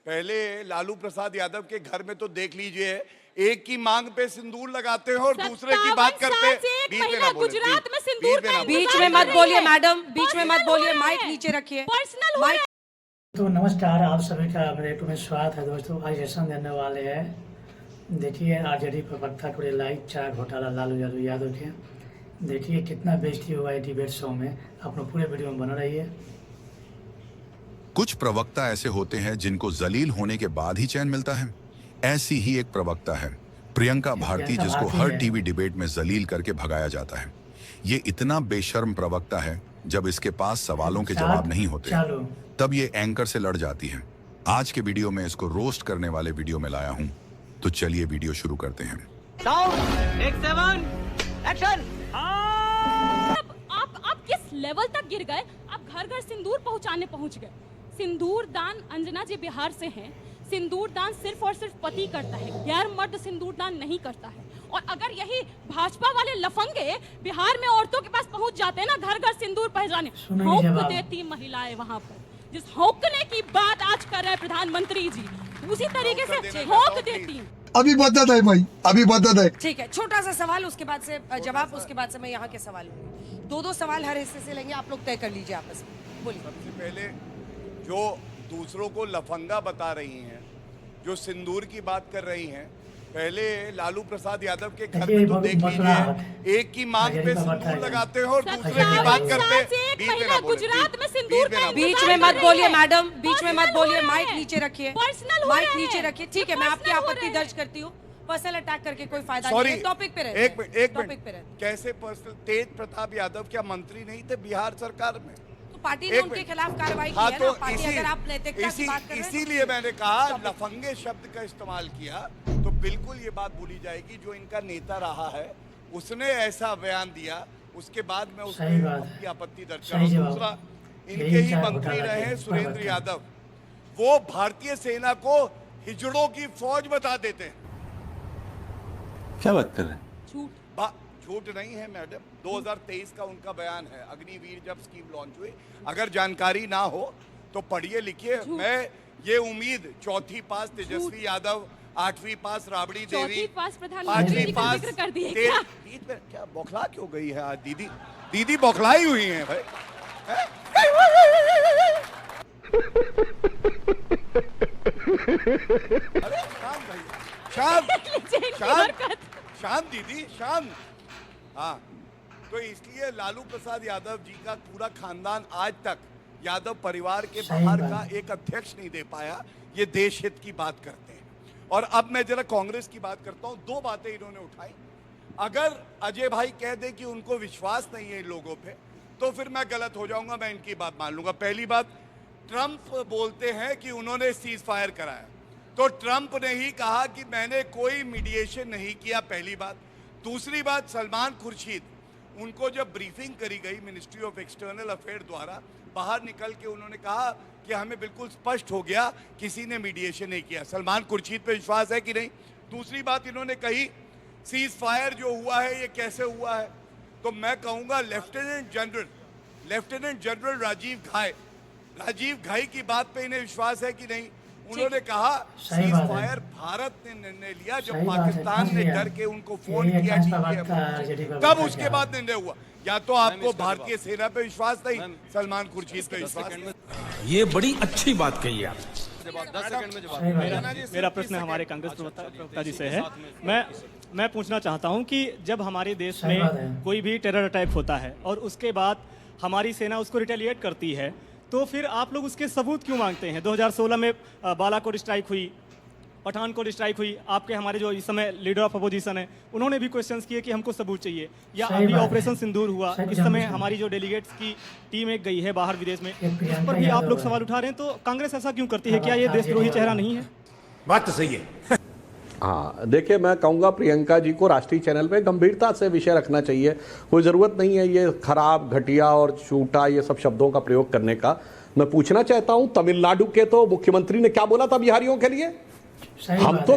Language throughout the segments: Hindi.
पहले लालू प्रसाद यादव के घर में तो देख लीजिए, एक की मांग पे सिंदूर लगाते हैं और दूसरे की बात करते हैं। बीच में ना बोले, गुजरात में सिंदूर बीच में मत बोलिए मैडम, बीच में मत बोलिए, माइक नीचे रखिए। पर्सनल हो रहा है। तो नमस्कार, आप सभी का मेरे यूट्यूब में स्वागत है दोस्तों। आज सेशन देने वाले हैं, देखिए आरजेडी प्रवक्ता टुडे लाइव चार घोटाला लालू यादव के। देखिए कितना बेइज्जती हुआ है डिबेट शो में। आप लोग पूरे वीडियो में बना रहिए। कुछ प्रवक्ता ऐसे होते हैं जिनको जलील होने के बाद ही चैन मिलता है। ऐसी ही एक प्रवक्ता है प्रियंका भारती, जिसको हर टीवी डिबेट में जलील करके भगाया जाता है। ये इतना बेशर्म प्रवक्ता है, जब इसके पास सवालों के जवाब नहीं होते तब ये एंकर से लड़ जाती है। आज के वीडियो में इसको रोस्ट करने वाले वीडियो में लाया हूं, तो चलिए वीडियो शुरू करते हैं। आप किस लेवल तक गिर गए? आप घर घर सिंदूर पहुंचाने पहुंच गए। सिंदूर दान, अंजना जी बिहार से हैं, सिंदूर दान सिर्फ और सिर्फ पति करता है, गैर मर्द सिंदूर दान नहीं करता है। और अगर यही भाजपा वाले लफंगे बिहार में औरतों के पास पहुंच जाते हैं ना घर घर सिंदूर पहुंचाने, हौंक देती महिलाएं वहां पर। जिस हौंकने की बात आज कर रहे हैं प्रधानमंत्री जी, उसी तरीके से हौंक देती। अभी बदत है भाई, अभी बदत है। ठीक है, छोटा सा सवाल, उसके बाद से जवाब, उसके बाद से मैं यहाँ के सवाल लूंगी। दो सवाल हर हिस्से से लेंगे, आप लोग तय कर लीजिए आपस में। बोलिए। सबसे पहले जो दूसरों को लफंगा बता रही हैं, जो सिंदूर की बात कर रही हैं, पहले लालू प्रसाद यादव के घर में तो देख लीजिए, एक की मांग पे सिंदूर लगाते हैं और दूसरे की बात करते हैं। बीच में ना बोले, गुजरात में सिंदूर बीच में मत बोलिए मैडम, बीच में मत बोलिए, माइक नीचे रखिए, पर्सनल माइक नीचे रखिए। ठीक है, मैं आपकी आपत्ति दर्ज करती हूँ। पर्सनल अटैक करके कोई फायदा नहीं है। टॉपिक पे रहे। एक मिनट, कैसे पर्सनल? तेज प्रताप यादव क्या मंत्री नहीं थे बिहार सरकार में? पार्टी ने उनके खिलाफ कार्रवाई की है ना। पार्टी, अगर आप नैतिकता की बात कर रहे हैं, इसीलिए मैंने कहा लफंगे शब्द का इस्तेमाल किया, तो बिल्कुल ये बात भूली जाएगी जो इनका नेता रहा है उसने ऐसा बयान दिया, उसके बाद मैं उसकी आपत्ति दर्ज कर रहा हूं। दूसरा, इनके ही मंत्री रहे सुरेंद्र यादव, वो भारतीय सेना को हिजड़ों की फौज बता देते हैं। क्या बात कर रहे हैं? झूठ नहीं है मैडम, 2023 का उनका बयान है, अग्निवीर जब स्कीम लॉन्च हुई। अगर जानकारी ना हो तो पढ़िए लिखिए। मैं ये उम्मीद, चौथी पास तेजस्वी यादव, 8वीं पास राबड़ी देवी, 5वीं पास क्या बौखला क्यों गई है आज दीदी? दीदी बौखलाई हुई है भाई। अरे शांत भाई, शांत दीदी, शांत। हाँ, तो इसलिए लालू प्रसाद यादव जी का पूरा खानदान आज तक यादव परिवार के बाहर का एक अध्यक्ष नहीं दे पाया। ये देश हित की बात करते हैं। और अब मैं जरा कांग्रेस की बात करता हूं। दो बातें इन्होंने उठाई। अगर अजय भाई कह दे कि उनको विश्वास नहीं है इन लोगों पे, तो फिर मैं गलत हो जाऊंगा, मैं इनकी बात मान लूंगा। पहली बात, ट्रंप बोलते हैं कि उन्होंने सीज फायर कराया, तो ट्रंप ने ही कहा कि मैंने कोई मीडिएशन नहीं किया, पहली बात। दूसरी बात, सलमान खुर्शीद, उनको जब ब्रीफिंग करी गई मिनिस्ट्री ऑफ एक्सटर्नल अफेयर द्वारा, बाहर निकल के उन्होंने कहा कि हमें बिल्कुल स्पष्ट हो गया किसी ने मीडिएशन नहीं किया। सलमान खुर्शीद पे विश्वास है कि नहीं? दूसरी बात इन्होंने कही, सीज फायर जो हुआ है ये कैसे हुआ है, तो मैं कहूँगा लेफ्टिनेंट जनरल राजीव घाई की बात पे इन्हें विश्वास है कि नहीं? उन्होंने कहा सीज फायर भारत ने निर्णय लिया, जब पाकिस्तान ने डर के उनको फोन किया, तब उसके बाद निर्णय हुआ। या तो आपको भारतीय सेना पे विश्वास नहीं, सलमान खुर्शीद पे विश्वास। ये बड़ी अच्छी बात कही आप। मेरा प्रश्न हमारे कांग्रेस प्रवक्ता जी से है। मैं पूछना चाहता हूं कि जब हमारे देश में कोई भी टेरर अटैक होता है और उसके बाद हमारी सेना उसको रिटेलिएट करती है, तो फिर आप लोग उसके सबूत क्यों मांगते हैं? 2016 में बालाकोट स्ट्राइक हुई, पठानकोट स्ट्राइक हुई, आपके हमारे जो इस समय लीडर ऑफ अपोजिशन है उन्होंने भी क्वेश्चंस किए कि हमको सबूत चाहिए। या अभी ऑपरेशन सिंदूर हुआ, इस समय हमारी जो डेलीगेट्स की टीम एक गई है बाहर विदेश में, उस पर भी आप लोग सवाल उठा रहे हैं। तो कांग्रेस ऐसा क्यों करती है? क्या ये देशद्रोही चेहरा नहीं है? बात तो सही है। हाँ, देखिए, मैं कहूँगा प्रियंका जी को राष्ट्रीय चैनल पे गंभीरता से विषय रखना चाहिए। कोई ज़रूरत नहीं है ये खराब, घटिया और झूठा ये सब शब्दों का प्रयोग करने का। मैं पूछना चाहता हूँ, तमिलनाडु के तो मुख्यमंत्री ने क्या बोला था बिहारियों के लिए? हम तो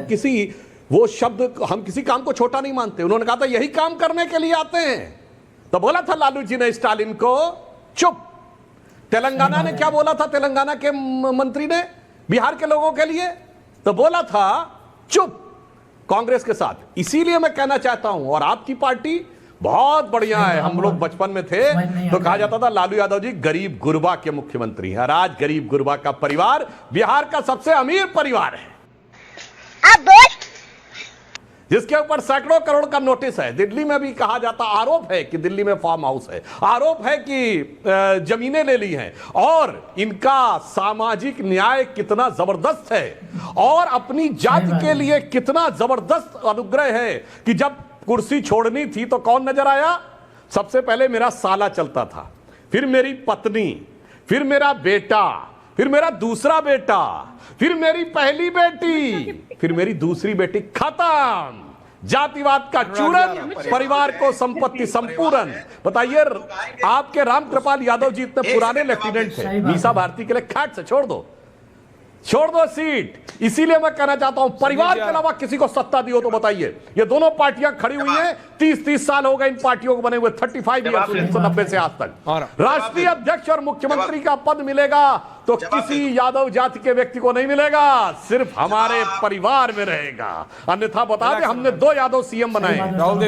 हम किसी काम को छोटा नहीं मानते। उन्होंने कहा था यही काम करने के लिए आते हैं। तो बोला था लालू जी ने स्टालिन को, चुप। तेलंगाना ने क्या बोला था? तेलंगाना के मंत्री ने बिहार के लोगों के लिए? तो बोला था चुप कांग्रेस के साथ। इसीलिए मैं कहना चाहता हूं, और आपकी पार्टी बहुत बढ़िया है। हम लोग बचपन में थे तो कहा जाता था लालू यादव जी गरीब गुरबा के मुख्यमंत्री हैं, और आज गरीब गुरबा का परिवार बिहार का सबसे अमीर परिवार है, जिसके ऊपर सैकड़ों करोड़ का नोटिस है। दिल्ली में भी कहा जाता, आरोप है कि दिल्ली में फार्म हाउस है, आरोप है कि जमीनें ले ली हैं, और इनका सामाजिक न्याय कितना जबरदस्त है, और अपनी जाति के लिए कितना जबरदस्त अनुग्रह है कि जब कुर्सी छोड़नी थी तो कौन नजर आया? सबसे पहले मेरा साला चलता था, फिर मेरी पत्नी, फिर मेरा बेटा, फिर मेरा दूसरा बेटा, फिर मेरी पहली बेटी, फिर मेरी दूसरी बेटी। खत्म। जातिवाद का चूरन, परिवार को संपत्ति संपूर्ण। बताइए, आपके रामकृपाल यादव जी इतने पुराने लेफ्टिनेंट थे, मीसा भारती के लिए खैट से छोड़ दो सीट। इसीलिए मैं कहना चाहता हूं, परिवार के अलावा किसी को सत्ता दी हो तो बताइए। ये दोनों पार्टियां खड़ी हुई हैं, 30-30 साल हो गए इन पार्टियों को बने हुए, 35 ईयर्स 1990 से आज तक। राष्ट्रीय अध्यक्ष और मुख्यमंत्री का पद मिलेगा तो किसी यादव जाति के व्यक्ति को नहीं मिलेगा, सिर्फ हमारे परिवार में रहेगा। अन्यथा बता दे, हमने 2 यादव सीएम बनाए,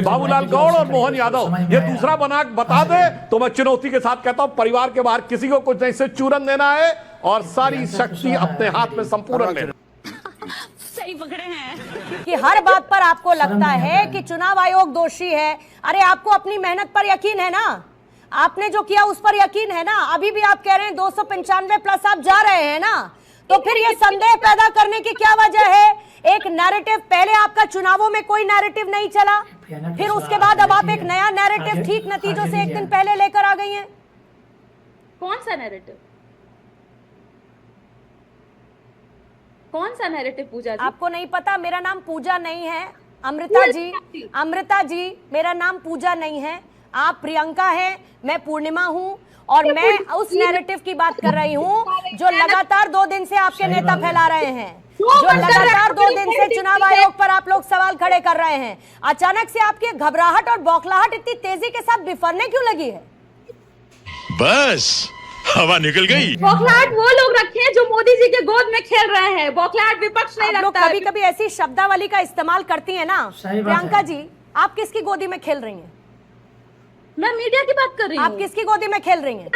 बाबूलाल गौड़ और मोहन यादव। ये दूसरा बना बता दे तो मैं चुनौती के साथ कहता हूं, परिवार के बाहर किसी को कुछ नहीं, से चूरन देना है और सारी शक्ति अपने हाथ में संपूर्ण लेना। सही पकड़े हैं कि हर बात पर आपको लगता है कि चुनाव आयोग दोषी है। अरे आपको अपनी मेहनत पर यकीन है ना, आपने जो किया उस पर यकीन है ना। अभी भी आप कह रहे हैं 295 प्लस आप जा रहे हैं ना, तो फिर ये संदेह पैदा करने की क्या वजह है? एक नैरेटिव, पहले आपका चुनावों में कोई नैरेटिव नहीं चला, फिर उसके बाद अब आप एक नया नैरेटिव ठीक नतीजों से एक दिन पहले लेकर आ गई हैं। कौन सा नैरेटिव? कौन सा नैरेटिव पूजा जी? आपको नहीं पता? मेरा नाम पूजा नहीं है, अमृता जी। अमृता जी, मेरा नाम पूजा नहीं है। आप प्रियंका हैं, मैं पूर्णिमा हूं, और मैं उस नैरेटिव की बात कर रही हूं जो लगातार 2 दिन से आपके नेता फैला रहे हैं, जो लगातार 2 दिन से चुनाव आयोग पर आप लोग सवाल खड़े कर रहे हैं। अचानक से आपकी घबराहट और बौखलाहट इतनी तेजी के साथ बिफरने क्यों लगी है? बस हवा निकल गई। बौखलाहट वो लोग रखे हैं जो मोदी जी के गोद में खेल रहे हैं, बौखलाहट विपक्ष नहीं रखता। कभी कभी ऐसी शब्दावली का इस्तेमाल करती है ना प्रियंका जी। आप किसकी गोदी में खेल रही हैं? मैं मीडिया की बात कर रही हूँ। आप किसकी गोदी में खेल रही हैं?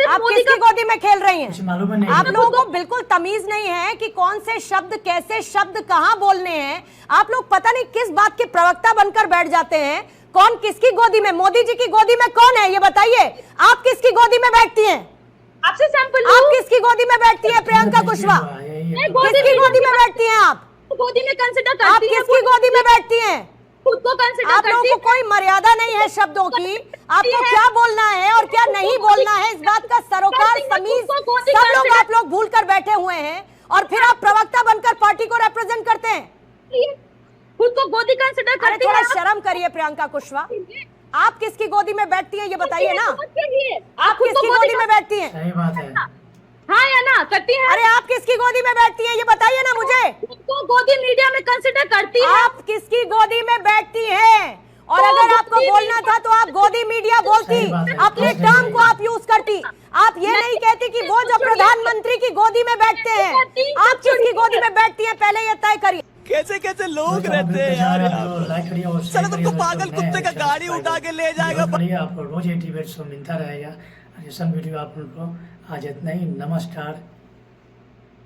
आप किसकी गोदी में खेल रही हैं? आप लोगों को बिल्कुल तमीज नहीं है कि कौन से शब्द, कैसे शब्द कहाँ बोलने हैं। आप लोग पता नहीं किस बात के प्रवक्ता बनकर बैठ जाते हैं। कौन किसकी गोदी में? मोदी जी की गोदी में कौन है ये बताइए। आप किसकी गोदी में बैठती हैं? आपसे सैंपल आप किसकी गोदी में बैठती हैं? प्रियंका कुशवाहा किसकी गोदी में बैठती हैं? आप गोदी में कंसिडर करती हैं? आप किसकी गोदी में बैठती हैं? खुद को कंसिडर आप लोगों को कोई मर्यादा नहीं है शब्दों की। आपको क्या बोलना है और क्या नहीं बोलना है, इस बात का सरोकार तमीज सब लोग आप लोग भूल कर बैठे हुए हैं, और फिर आप प्रवक्ता बनकर पार्टी को रिप्रेजेंट करते हैं। खुद को गोदी कंसिडर करती हैं? थोड़ा शर्म करिए प्रियंका कुशवाहा। आप किसकी गोदी में बैठती हैं ये बताइए ना। आप किसकी गोदी में बैठती हैं? सही बात है। हाँ या ना करती हैं? अरे आप किसकी गोदी में बैठती हैं ये बताइए ना मुझे। खुद को गोदी मीडिया में कंसिडर करती है? आप किसकी गोदी में बैठती हैं? और अगर आपको बोलना था तो आप गोदी मीडिया बोलती, अपने टर्म को आप यूज करती। आप ये नहीं कहती कि वो जो प्रधानमंत्री की गोदी में बैठते हैं। आप किसकी गोदी में बैठती हैं पहले ये तय करिए। कैसे कैसे लोग रहते हैं यार, चलो तुमको पागल कुत्ते का गाड़ी उठा के ले जाएगा। आपको रोज ये डिबेट शो मिलता रहेगा। वीडियो आप लोग को आज इतना ही। नमस्कार।